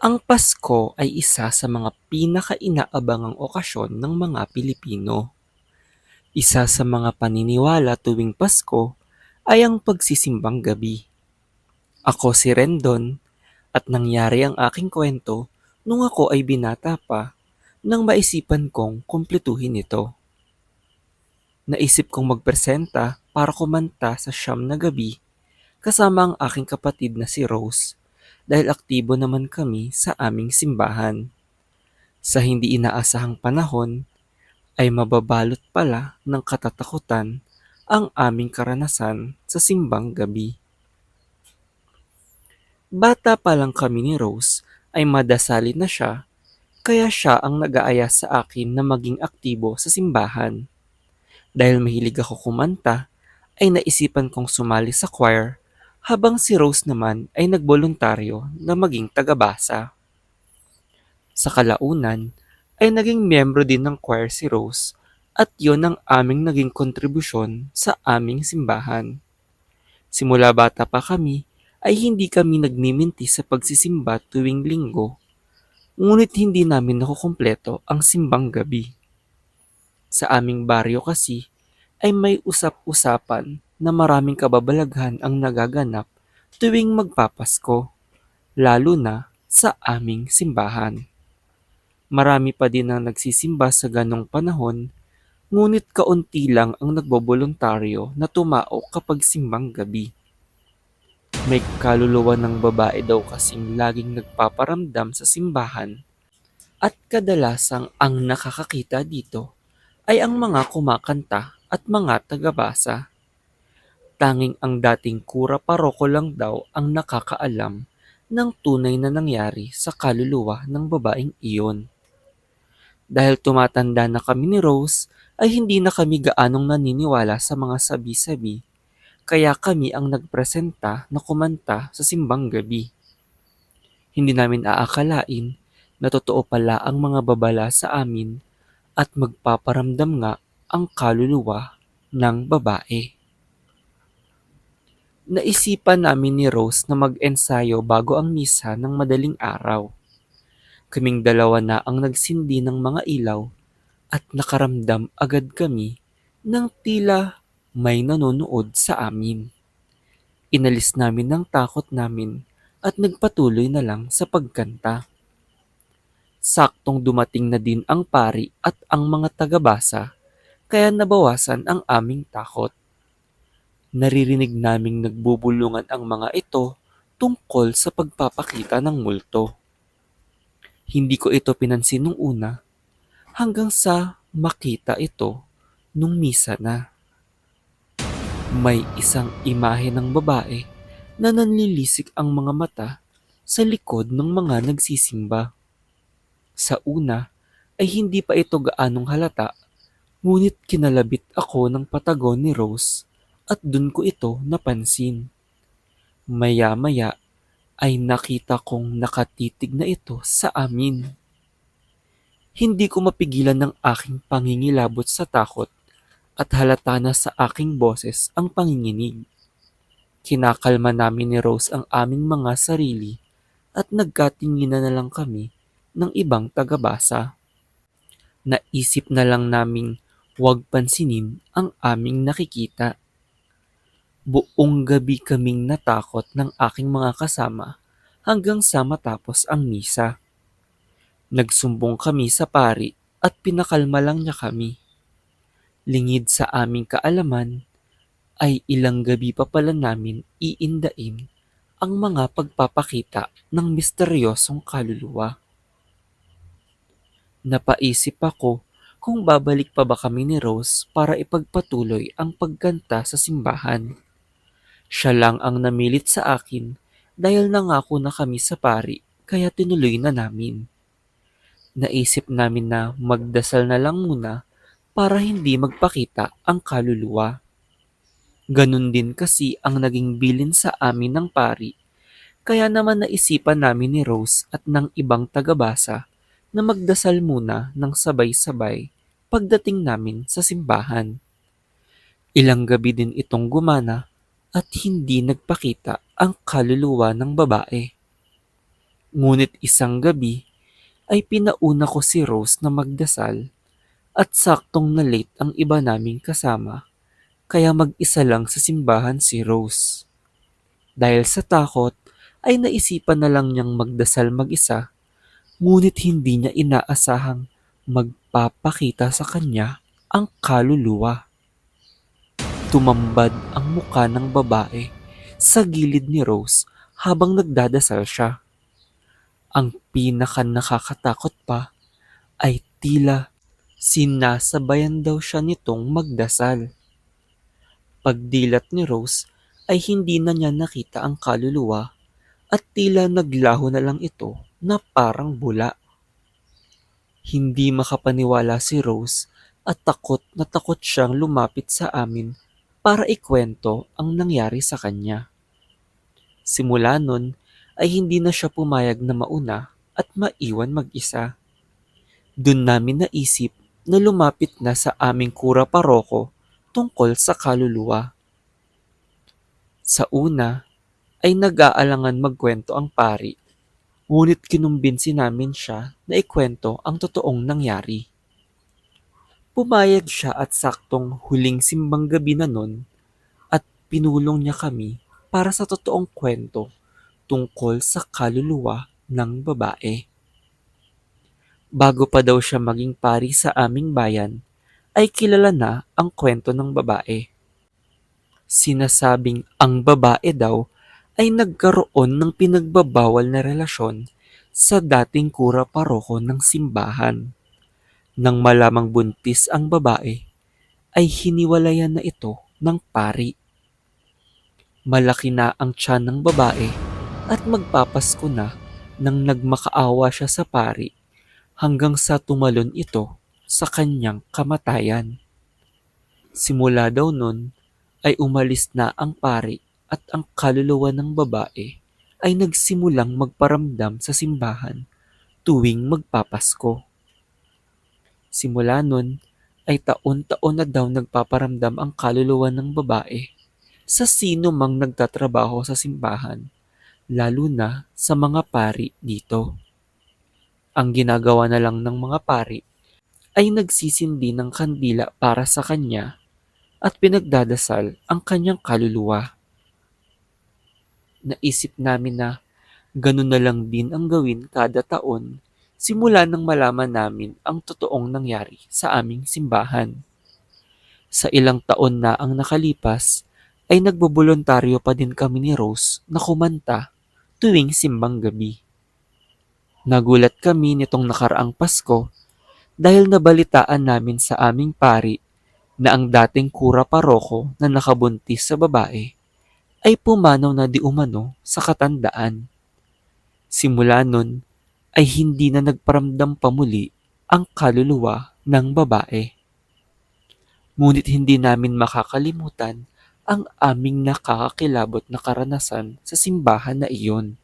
Ang Pasko ay isa sa mga pinaka-inaabangang okasyon ng mga Pilipino. Isa sa mga paniniwala tuwing Pasko ay ang pagsisimbang gabi. Ako si Rendon at nangyari ang aking kwento nung ako ay binata pa nang maisipan kong kumpletuhin ito. Naisip kong magpresenta para kumanta sa siyam na gabi kasama ang aking kapatid na si Rose dahil aktibo naman kami sa aming simbahan. Sa hindi inaasahang panahon ay mababalot pala ng katatakutan ang aming karanasan sa simbang gabi. Bata pa lang kami ni Rose ay madasalin na siya, kaya siya ang nag-aaya sa akin na maging aktibo sa simbahan. Dahil mahilig ako kumanta, ay naisipan kong sumali sa choir habang si Rose naman ay nagboluntaryo na maging tagabasa. Sa kalaunan ay naging miyembro din ng choir si Rose at yon ang aming naging kontribusyon sa aming simbahan. Simula bata pa kami ay hindi kami nagmiminti sa pagsisimba tuwing linggo, ngunit hindi namin nakukumpleto ang simbang gabi. Sa aming baryo kasi ay may usap-usapan na maraming kababalaghan ang nagaganap tuwing magpapasko, lalo na sa aming simbahan. Marami pa din ang nagsisimba sa ganong panahon, ngunit kaunti lang ang nagboboluntaryo na tumao kapag simbang gabi. May kaluluwa ng babae daw kasing laging nagpaparamdam sa simbahan at kadalasang ang nakakakita dito ay ang mga kumakanta at mga tagabasa. Tanging ang dating kura paroko lang daw ang nakakaalam ng tunay na nangyari sa kaluluwa ng babaeng iyon. Dahil tumatanda na kami ni Rose, ay hindi na kami gaanong naniniwala sa mga sabi-sabi, kaya kami ang nagpresenta na kumanta sa simbang gabi. Hindi namin aakalain na totoo pala ang mga babala sa amin at magpaparamdam nga ang kaluluwa ng babae. Naisipan namin ni Rose na mag-ensayo bago ang misa ng madaling araw. Kaming dalawa na ang nagsindi ng mga ilaw at nakaramdam agad kami ng tila may nanonood sa amin. Inalis namin ang takot namin at nagpatuloy na lang sa pagkanta. Saktong dumating na din ang pari at ang mga tagabasa, kaya nabawasan ang aming takot. Naririnig naming nagbubulungan ang mga ito tungkol sa pagpapakita ng multo. Hindi ko ito pinansin nung una hanggang sa makita ito nung misa na. May isang imahe ng babae na nanlilisik ang mga mata sa likod ng mga nagsisimba. Sa una ay hindi pa ito gaanong halata, ngunit kinalabit ako ng patagon ni Rose at dun ko ito napansin. Maya-maya ay nakita kong nakatitig na ito sa amin. Hindi ko mapigilan ng aking pangingilabot sa takot at halata na sa aking boses ang panginginig. Kinakalma namin ni Rose ang aming mga sarili at nagkatinginan na lang kami ng ibang tagabasa. Naisip na lang naming huwag pansinin ang aming nakikita. Buong gabi kaming natakot ng aking mga kasama hanggang sa matapos ang misa. Nagsumbong kami sa pari at pinakalma lang niya kami. Lingid sa aming kaalaman, ay ilang gabi pa pala namin iindain ang mga pagpapakita ng misteryosong kaluluwa. Napaisip ako kung babalik pa ba kami ni Rose para ipagpatuloy ang pagkanta sa simbahan. Siya lang ang namilit sa akin dahil nangako na kami sa pari kaya tinuloy na namin. Naisip namin na magdasal na lang muna para hindi magpakita ang kaluluwa. Ganun din kasi ang naging bilin sa amin ng pari, kaya naman naisipan namin ni Rose at ng ibang tagabasa na magdasal muna ng sabay-sabay pagdating namin sa simbahan. Ilang gabi din itong gumana at hindi nagpakita ang kaluluwa ng babae. Ngunit isang gabi ay pinauna ko si Rose na magdasal at saktong na late ang iba naming kasama kaya mag-isa lang sa simbahan si Rose. Dahil sa takot ay naisipan na lang niyang magdasal mag-isa ngunit hindi niya inaasahang magpapakita sa kanya ang kaluluwa. Tumambad ang muka ng babae sa gilid ni Rose habang nagdadasal siya. Ang pinaka nakakatakot pa ay tila sinasabayan daw siya nitong magdasal. Pagdilat ni Rose ay hindi na niya nakita ang kaluluwa at tila naglaho na lang ito na parang bula. Hindi makapaniwala si Rose at takot na takot siyang lumapit sa amin para ikwento ang nangyari sa kanya. Simula nun ay hindi na siya pumayag na mauna at maiwan mag-isa. Dun namin naisip na lumapit na sa aming kura paroko tungkol sa kaluluwa. Sa una ay nag-aalangan magkwento ang pari, ngunit kinumbinsi namin siya na ikwento ang totoong nangyari. Pumayag siya at saktong huling simbang gabi na nun at pinulong niya kami para sa totoong kwento tungkol sa kaluluwa ng babae. Bago pa daw siya maging pari sa aming bayan, ay kilala na ang kwento ng babae. Sinasabing ang babae daw ay nagkaroon ng pinagbabawal na relasyon sa dating kura paroko ng simbahan. Nang malamang buntis ang babae, ay hiniwalayan na ito ng pari. Malaki na ang tiyan ng babae at magpapasko na nang nagmakaawa siya sa pari hanggang sa tumalon ito sa kanyang kamatayan. Simula daw nun ay umalis na ang pari at ang kaluluwa ng babae ay nagsimulang magparamdam sa simbahan tuwing magpapasko. Simula nun ay taon-taon na daw nagpaparamdam ang kaluluwa ng babae sa sino mang nagtatrabaho sa simbahan, lalo na sa mga pari dito. Ang ginagawa na lang ng mga pari ay nagsisindi ng kandila para sa kanya at pinagdadasal ang kanyang kaluluwa. Naisip namin na ganun na lang din ang gawin kada taon simula nang malaman namin ang totoong nangyari sa aming simbahan. Sa ilang taon na ang nakalipas, ay nagbobolontaryo pa din kami ni Rose na kumanta tuwing simbang gabi. Nagulat kami nitong nakaraang Pasko dahil nabalitaan namin sa aming pari na ang dating kura paroko na nakabuntis sa babae ay pumanaw na di umano sa katandaan. Simula nun ay hindi na nagparamdam pa muli ang kaluluwa ng babae. Ngunit hindi namin makakalimutan ang aming nakakakilabot na karanasan sa simbahan na iyon.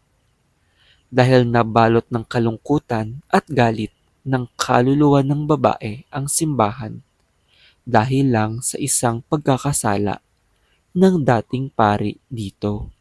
Dahil nabalot ng kalungkutan at galit ng kaluluwa ng babae ang simbahan dahil lang sa isang pagkakasala ng dating pari dito.